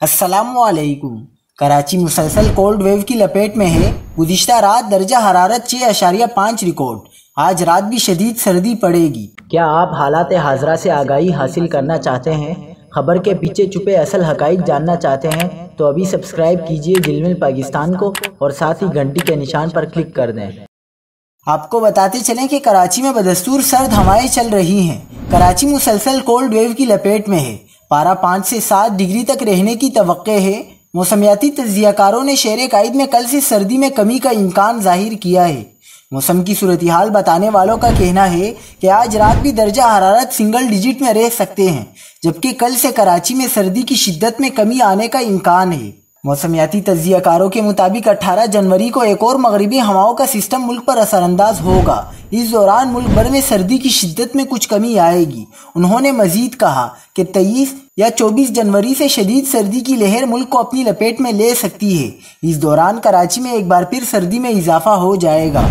अस्सलाम वालेकुम। कराची मुसलसल कोल्ड वेव की लपेट में है। गुज़िश्ता रात दर्जा हरारत 6.5 रिकॉर्ड। आज रात भी शदीद सर्दी पड़ेगी। क्या आप हालात हाज़रा से आगाही हासिल करना चाहते हैं? खबर के पीछे छुपे असल हक़ाइक़ जानना चाहते हैं तो अभी सब्सक्राइब कीजिए जिलमिल पाकिस्तान को और साथ ही घंटी के निशान पर क्लिक कर दें। आपको बताते चलें कि कराची में बदस्तूर सर्द हवाएं चल रही हैं। कराची मुसलसल कोल्ड वेव की लपेट में है। पारा 5 से 7 डिग्री तक रहने की तवक्के है। मौसमियाती तज्ज़ियाकारों ने शहर कायद में कल से सर्दी में कमी का इम्कान जाहिर किया है। मौसम की सूरत हाल बताने वालों का कहना है कि आज रात भी दर्जा हरारत सिंगल डिजिट में रह सकते हैं, जबकि कल से कराची में सर्दी की शिद्दत में कमी आने का इम्कान है। मौसमियाती तज्ज़ियाकारों के मुताबिक 18 जनवरी को एक और मगरिबी हवाओं का सिस्टम मुल्क पर असरअंदाज होगा। इस दौरान मुल्क भर में सर्दी की शिद्दत में कुछ कमी आएगी। उन्होंने मजीद कहा कि 23 या 24 जनवरी से शदीद सर्दी की लहर मुल्क को अपनी लपेट में ले सकती है। इस दौरान कराची में एक बार फिर सर्दी में इजाफा हो जाएगा।